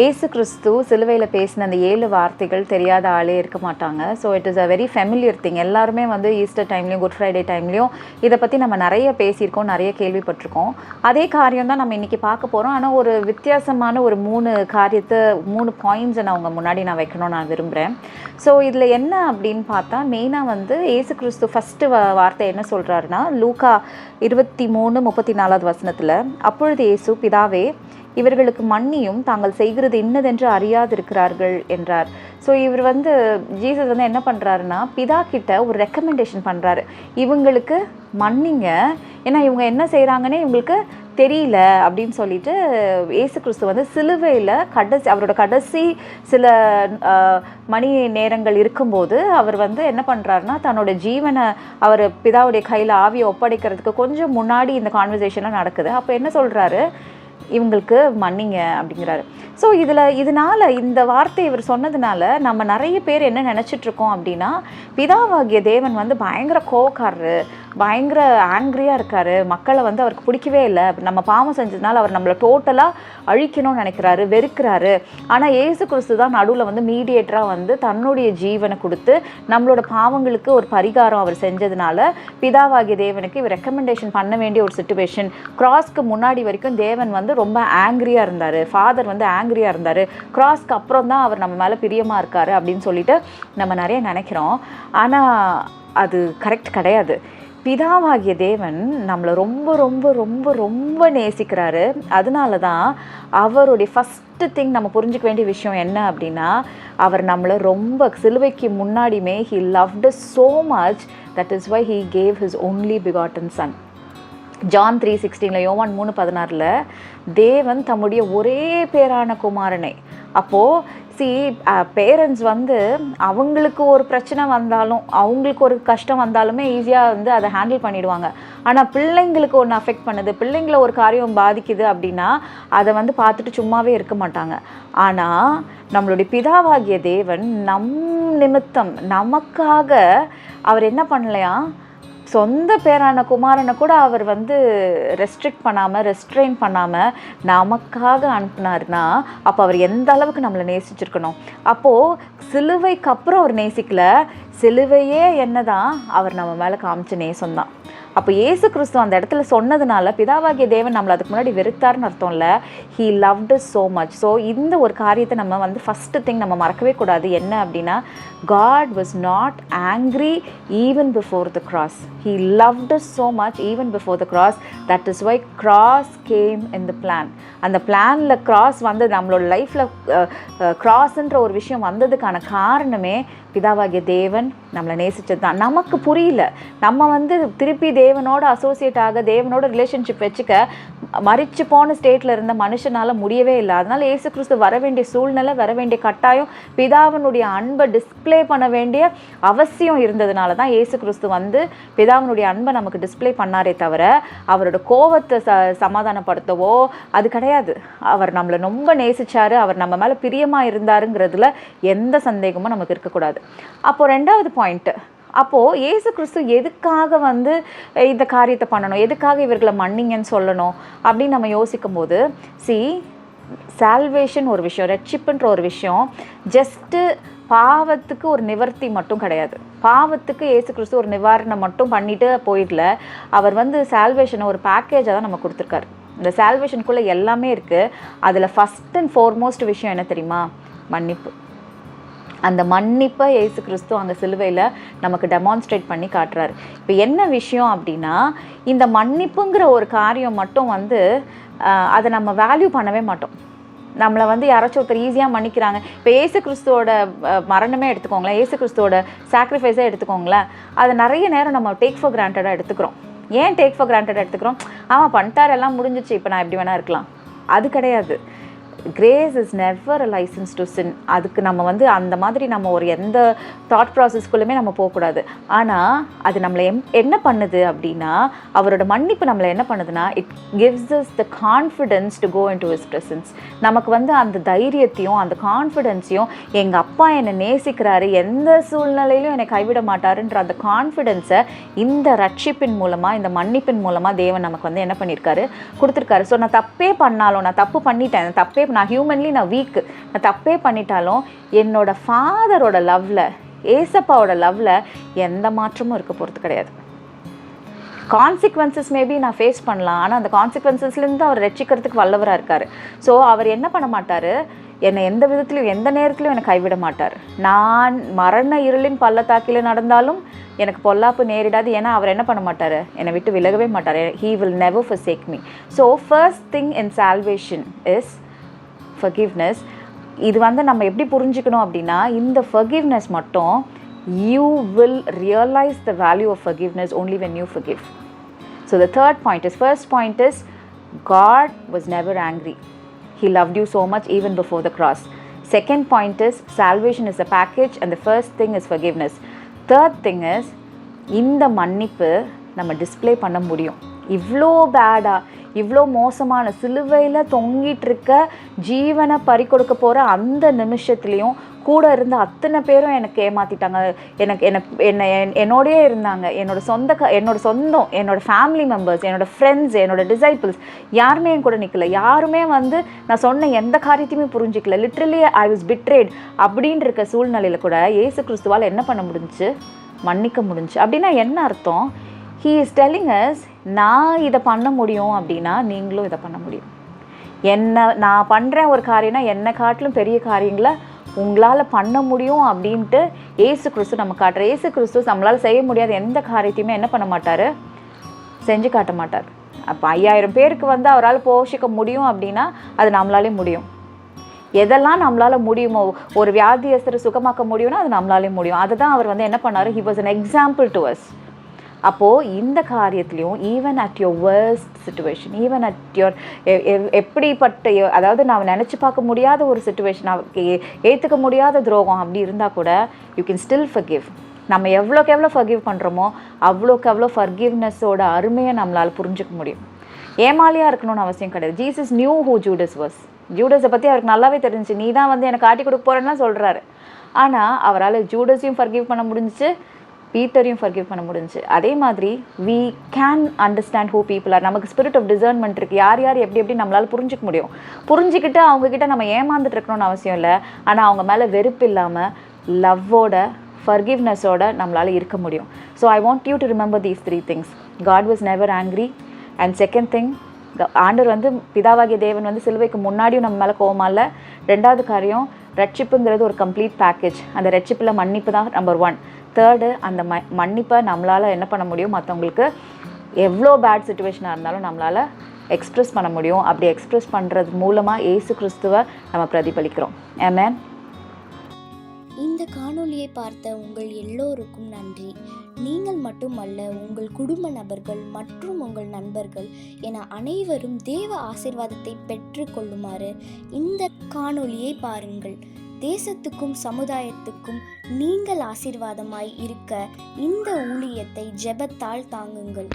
ஏசு கிறிஸ்து சிலுவையில் பேசின அந்த 7 வார்த்தைகள் தெரியாத ஆளே இருக்க மாட்டாங்க. So it is a very familiar thing. எல்லாருமே வந்து ஈஸ்டர் டைம்லையும் குட் ஃப்ரைடே டைம்லையும் இதை பற்றி நம்ம நிறைய பேசியிருக்கோம், நிறைய கேள்விப்பட்டிருக்கோம். அதே காரியம் தான் நம்ம இன்றைக்கி பார்க்க போகிறோம். ஆனால் ஒரு வித்தியாசமான ஒரு 3 பாயிண்ட்ஸை நான் உங்கள் முன்னாடி நான் வைக்கணும்னு நான் விரும்புகிறேன். ஸோ இதில் என்ன அப்படின்னு பார்த்தா, மெயினாக வந்து ஏசு கிறிஸ்து ஃபஸ்ட்டு வார்த்தை என்ன சொல்கிறாருன்னா, லூக்கா 23:34 வசனத்தில், அப்பொழுது இயேசு, பிதாவே இவர்களுக்கு மன்னியும், தாங்கள் செய்கிறது இன்னதென்று அறியாதிருக்கிறார்கள் என்றார். ஸோ இவர் வந்து ஜீசஸ் வந்து என்ன பண்ணுறாருன்னா, பிதா கிட்ட ஒரு ரெக்கமெண்டேஷன் பண்ணுறாரு, இவங்களுக்கு மன்னிங்க, ஏன்னா இவங்க என்ன செய்கிறாங்கன்னே இவங்களுக்கு தெரியல அப்படின்னு சொல்லிட்டு ஏசு கிறிஸ்து வந்து சிலுவையில் அவரோட கடைசி சில மணி நேரங்கள் இருக்கும்போது அவர் வந்து என்ன பண்ணுறாருன்னா, தன்னோட ஜீவனை அவர் பிதாவுடைய கையில் ஆவியை ஒப்படைக்கிறதுக்கு கொஞ்சம் முன்னாடி இந்த கான்வர்சேஷன்லாம் நடக்குது. அப்போ என்ன சொல்கிறாரு, இவங்களுக்கு மன்னிங்க அப்படிங்கிறாரு. ஸோ இதனால் இந்த வார்த்தை இவர் சொன்னதுனால நம்ம நிறைய பேர் என்ன நினச்சிட்ருக்கோம் அப்படின்னா, பிதாவாகிய தேவன் வந்து பயங்கர கோவக்காரரு, பயங்கர ஆங்க்ரியாக இருக்கார், மக்களை வந்து அவருக்கு பிடிக்கவே இல்லை, நம்ம பாவம் செஞ்சதுனால அவர் நம்மளை டோட்டலாக அழிக்கணும்னு நினைக்கிறாரு, வெறுக்கிறாரு. ஆனால் ஏசு கிறிஸ்து தான் நடுவில் வந்து மீடியேட்டராக வந்து தன்னுடைய ஜீவனை கொடுத்து நம்மளோட பாவங்களுக்கு ஒரு பரிகாரம் அவர் செஞ்சதுனால பிதாவாகிய தேவனுக்கு இவர் ரெக்கமெண்டேஷன் பண்ண வேண்டிய ஒரு சிச்சுவேஷன். கிராஸ்க்கு முன்னாடி வரைக்கும் தேவன் வந்து ரொம்ப ஆங்க்ரியாக இருந்தார், ஃபாதர் வந்து ஆங்க்ரியாக இருந்தார், கிராஸ்க்கு அப்புறம் தான் அவர் நம்ம மேலே பிரியமாக இருக்கார் அப்படின்னு சொல்லிட்டு நம்ம நிறைய நினைக்கிறோம். ஆனால் அது கரெக்ட் கிடையாது. பிதாவாகிய தேவன் நம்மளை ரொம்ப ரொம்ப ரொம்ப ரொம்ப நேசிக்கிறாரு. அதனால தான் அவருடைய ஃபஸ்ட்டு திங் நம்ம புரிஞ்சிக்க வேண்டிய விஷயம் என்ன அப்படின்னா, அவர் நம்மளை ரொம்ப சிலுவைக்கு முன்னாடியுமே he loved us so much, that is why he gave his only begotten son. John 3:16, யோவான் 3:16 தேவன் தம்முடைய ஒரே பேரான குமாரனை, அப்போது பேரண்ட்ஸ் வந்து அவங்களுக்கு ஒரு பிரச்சனை வந்தாலும், அவங்களுக்கு ஒரு கஷ்டம் வந்தாலுமே ஈஸியாக வந்து அதை ஹேண்டில் பண்ணிடுவாங்க. ஆனால் பிள்ளைங்களுக்கு ஒன்று அஃபெக்ட் பண்ணுது, பிள்ளைங்களை ஒரு காரியம் பாதிக்குது அப்படின்னா அதை வந்து பார்த்துட்டு சும்மாவே இருக்க மாட்டாங்க. ஆனால் நம்மளுடைய பிதாவாகிய தேவன் நிமித்தம் நமக்காக அவர் என்ன பண்ணலையா, சொந்த பேரான குமாரனை கூட அவர் வந்து ரெஸ்ட்ரெயின் பண்ணாமல் நமக்காக அனுப்புனார்னா, அப்போ அவர் எந்த அளவுக்கு நம்மளை நேசிச்சிருக்கணும். அப்போது சிலுவைக்கு அப்புறம் அவர் நேசிக்கல, சிலுவையே என்னதான் அவர் நம்ம மேலே காமிச்ச நேசம்தான். அப்போ ஏசு கிறிஸ்து அந்த இடத்துல சொன்னதுனால பிதாவாகிய தேவன் நம்மளை அதுக்கு முன்னாடி வெறுத்தார்னு அர்த்தம் இல்லை, he loved us so much. So இந்த ஒரு காரியத்தை நம்ம வந்து ஃபஸ்ட்டு திங் நம்ம மறக்கவே கூடாது. என்ன அப்படின்னா, God was not angry even before the cross. He loved us so much even before the cross. That is why cross came in the plan. அந்த பிளானில் கிராஸ் வந்து நம்மளோட லைஃப்பில் கிராஸ்ன்ற ஒரு விஷயம் வந்ததுக்கான காரணமே பிதாவாகிய தேவன் நம்மளை நேசிச்சது தான். நமக்கு புரியல, நம்ம வந்து திருப்பி தேவனோட அசோசியேட் ஆக, தேவனோட ரிலேஷன்ஷிப் வச்சுக்க மறிச்சு போன ஸ்டேட்டில் இருந்த மனுஷனால் முடியவே இல்லை. அதனால் ஏசு கிறிஸ்து வர வேண்டிய சூழ்நிலை, வர வேண்டிய கட்டாயம், பிதாவினுடைய அன்பை டிஸ்பிளே பண்ண வேண்டிய அவசியம் இருந்ததுனால தான் ஏசு கிறிஸ்து வந்து பிதாவினுடைய அன்பை நமக்கு டிஸ்பிளே பண்ணாரே தவிர அவரோட கோபத்தை சமாதானப்படுத்தவோ அது கிடையாது. அவர் நம்மளை ரொம்ப நேசிச்சாரு, அவர் நம்ம மேலே பிரியமாக இருந்தாருங்கிறதுல எந்த சந்தேகமும் நமக்கு இருக்கக்கூடாது. அப்போது 2வது பாயிண்ட்டு, அப்போது ஏசு கிறிஸ்து எதுக்காக வந்து இந்த காரியத்தை பண்ணணும், எதுக்காக இவர்களை மன்னிங்கன்னு சொல்லணும் அப்படின்னு நம்ம யோசிக்கும் போது, சால்வேஷன் ஒரு விஷயம், ரட்சிப்புன்ற ஒரு விஷயம் ஜஸ்ட்டு பாவத்துக்கு ஒரு நிவர்த்தி மட்டும் கிடையாது. பாவத்துக்கு ஏசு கிறிஸ்து ஒரு நிவாரணம் மட்டும் பண்ணிட்டு போயிடல. அவர் வந்து சால்வேஷனை ஒரு பேக்கேஜாக தான் நம்ம கொடுத்துருக்காரு. இந்த சால்வேஷனுக்குள்ளே எல்லாமே இருக்குது. அதில் ஃபஸ்ட் அண்ட் ஃபார்மோஸ்ட் விஷயம் என்ன தெரியுமா, மன்னிப்பு. அந்த மன்னிப்பை ஏசு கிறிஸ்து அங்கே சிலுவையில் நமக்கு டெமான்ஸ்ட்ரேட் பண்ணி காட்டுறாரு. இப்போ என்ன விஷயம் அப்படின்னா, இந்த மன்னிப்புங்கிற ஒரு காரியம் மட்டும் வந்து அதை நம்ம வேல்யூ பண்ணவே மாட்டோம். நம்மளை வந்து யாராச்சும் ஒருத்தர் ஈஸியாக மன்னிக்கிறாங்க. இப்போ ஏசு கிறிஸ்துவோட மரணமே எடுத்துக்கோங்களேன், ஏசு கிறிஸ்துவோட சாக்ரிஃபைஸே எடுத்துக்கோங்களேன், அதை நிறைய நேரம் நம்ம டேக் ஃபார் கிராண்டடாக எடுத்துக்கிறோம். ஏன் டேக் ஃபார் கிராண்டடாக எடுத்துக்கிறோம்? ஆமாம், பண்ணிட்டார், எல்லாம் முடிஞ்சிச்சு, இப்போ நான் எப்படி வேணால் இருக்கலாம். அது கிடையாது. Grace is never a license to sin. அதுக்கு நம்ம வந்து அந்த மாதிரி நம்ம ஒரு எந்த தாட் ப்ராசஸ்க்குள்ளுமே நம்ம போகக்கூடாது. ஆனால் அது நம்மளை என்ன பண்ணுது அப்படின்னா, அவரோட மன்னிப்பு நம்மளை என்ன பண்ணுதுன்னா, it gives us the confidence to go into his presence. நமக்கு வந்து அந்த தைரியத்தையும் அந்த கான்ஃபிடென்ஸையும், எங்கள் அப்பா என்னை நேசிக்கிறாரு, எந்த சூழ்நிலையிலும் என்னை கைவிட மாட்டாருன்ற அந்த கான்ஃபிடென்ஸை இந்த ரட்சிப்பின் மூலமாக, இந்த மன்னிப்பின் மூலமாக தேவன் நமக்கு வந்து என்ன பண்ணியிருக்காரு, கொடுத்துருக்காரு. ஸோ நான் தப்பே பண்ணாலும், நான் தப்பு பண்ணிட்டேன், தப்பே நான் ஹியூமன்லி நான் வீக், நான் தப்பே பண்ணிட்டாலும் என்னோட ஃபாதரோட லவ்வில், ஏசப்பாவோட லவ்வில் எந்த மாற்றமும் இருக்க போகிறது கிடையாது. கான்சிக்வன்சஸ் மேபி நான் ஃபேஸ் பண்ணலாம், ஆனால் அந்த கான்சிக்வன்சஸ்லேருந்து அவர் ரட்சிக்கிறதுக்கு வல்லவராக இருக்கார். ஸோ அவர் என்ன பண்ண மாட்டார், என்னை எந்த விதத்துலையும் எந்த நேரத்துலையும் என்னை கைவிட மாட்டார். நான் மரண இருளின் பள்ளத்தாக்கில் நடந்தாலும் எனக்கு பொல்லாப்பு நேரிடாது. ஏன்னா அவர் என்ன பண்ண மாட்டார், என்னை விட்டு விலகவே மாட்டார். He will never forsake me. So first thing in salvation is forgiveness. இது நம்ம எப்படி புரிஞ்சுக்கணும் அப்படின்னா, இந்த forgiveness மட்டும் you will realize the value of forgiveness only when you forgive. So the third point is, first point is God was never angry. He loved you so much even before the cross. Second point is salvation is a package and the first thing is forgiveness. Third thing is இந்த மன்னிப்பு நம்ம display பண்ண முடியும். இவ்வளோ பேடாக, இவ்வளோ மோசமான சிலுவையில் தொங்கிட்டு இருக்க ஜீவனை பறிக்கொடுக்க போகிற அந்த நிமிஷத்துலேயும் கூட இருந்த அத்தனை பேரும் எனக்கு ஏமாற்றிட்டாங்க, என்னோடயே இருந்தாங்க. என்னோட சொந்தம், என்னோட ஃபேமிலி மெம்பர்ஸ், என்னோட ஃப்ரெண்ட்ஸ், என்னோட டிசைபிள்ஸ் யாருமே என் கூட நிற்கல. யாருமே நான் சொன்ன எந்த காரியத்தையுமே புரிஞ்சிக்கல. லிட்ரலி ஐ வாஸ் பிட்ரேட் அப்படின்ற இருக்க சூழ்நிலையில் கூட இயேசு கிறிஸ்துவால் என்ன பண்ண முடிஞ்சுச்சு, மன்னிக்க முடிஞ்சு. அப்படின்னா என்ன அர்த்தம்? He is telling us, நான் இதை பண்ண முடியும் அப்படின்னா நீங்களும் இதை பண்ண முடியும். நான் பண்ணுறேன் ஒரு காரியம்னா என்னை காட்டிலும் பெரிய காரியங்களை உங்களால் பண்ண முடியும் அப்படின்ட்டு ஏசு கிறிஸ்து நம்ம காட்டுற. ஏசு கிறிஸ்து நம்மளால் செய்ய முடியாத எந்த காரியத்தையுமே என்ன பண்ண மாட்டார், செஞ்சு காட்ட மாட்டார். அப்போ 5000 பேருக்கு அவரால் போஷிக்க முடியும் அப்படின்னா அது நம்மளாலே முடியும். எதெல்லாம் நம்மளால் முடியுமோ, ஒரு வியாதியஸ்தரை சுகமாக்க முடியும்னா அது நம்மளாலே முடியும். அதுதான் அவர் என்ன பண்ணார், he was an example to us. அப்போது இந்த காரியத்துலேயும் even at your worst situation, even at your எப்படிப்பட்ட, அதாவது நான் நினச்சி பார்க்க முடியாத ஒரு சிச்சுவேஷன், ஏற்றுக்க முடியாத துரோகம் அப்படி இருந்தால் கூட யூ கேன் ஸ்டில் ஃபர்கிவ். நம்ம எவ்வளோக்கு எவ்வளோ ஃபர்கிவ் பண்ணுறோமோ அவ்வளோக்கு எவ்வளோ ஃபர்கிவ்னஸோட அருமையை நம்மளால் புரிஞ்சுக்க முடியும். ஏமாலியாக இருக்கணும்னு அவசியம் கிடையாது. Jesus knew who Judas was. ஜூடஸை பற்றி அவருக்கு நல்லாவே தெரிஞ்சிச்சு. நீ தான் என்னை காட்டி கொடுக்க போகிறேன்னா சொல்கிறாரு. ஆனால் அவரால் ஜூடஸையும் ஃபர்கிவ் பண்ண முடிஞ்சிச்சு, பீட்டரையும் ஃபர்கிவ் பண்ண முடிஞ்சு. அதே மாதிரி we can understand who people are. நமக்கு ஸ்பிரிட் ஆஃப் டிசர்ன்மெண்ட் இருக்குது. யார் யார் எப்படி நம்மளால் புரிஞ்சிக்க முடியும். புரிஞ்சிக்கிட்டு அவங்கக்கிட்ட நம்ம ஏமாந்துட்டு இருக்கணும்னு அவசியம் இல்லை. ஆனால் அவங்க மேலே வெறுப்பு இல்லாமல் லவ்வோட, ஃபர்கிவ்னஸோட நம்மளால் இருக்க முடியும். So I want you to remember these 3 things. God was never angry. And second thing, ஆண்டவர் பிதாவாகிய தேவன் சிலுவைக்கு முன்னாடியும் நம்ம மேலே கோவமா இல்லை. ரெண்டாவது காரியம், ரட்சிப்புங்கிறது ஒரு கம்ப்ளீட் பேக்கேஜ். அந்த ரட்சிப்பில் மன்னிப்பு தான் நம்பர் 1. தேர்டு, அந்த மன்னிப்பை நம்மளால் என்ன பண்ண முடியும், மற்றவங்களுக்கு எவ்வளோ பேட் சுச்சுவேஷனாக இருந்தாலும் நம்மளால் எக்ஸ்ப்ரெஸ் பண்ண முடியும். அப்படி எக்ஸ்ப்ரெஸ் பண்ணுறது மூலமாக இயேசு கிறிஸ்துவை நம்ம பிரதிபலிக்கிறோம். ஆமென். இந்த காணொளியை பார்த்த உங்கள் எல்லோருக்கும் நன்றி. நீங்கள் மட்டுமல்ல, உங்கள் குடும்ப நபர்கள் மற்றும் உங்கள் நண்பர்கள் என அனைவரும் தேவ ஆசீர்வாதத்தை பெற்று கொள்ளுமாறு இந்த காணொளியை பாருங்கள். தேசத்துக்கும் சமுதாயத்துக்கும் நீங்கள் ஆசீர்வாதமாய் இருக்க இந்த ஊழியத்தை ஜெபத்தால் தாங்குங்கள்.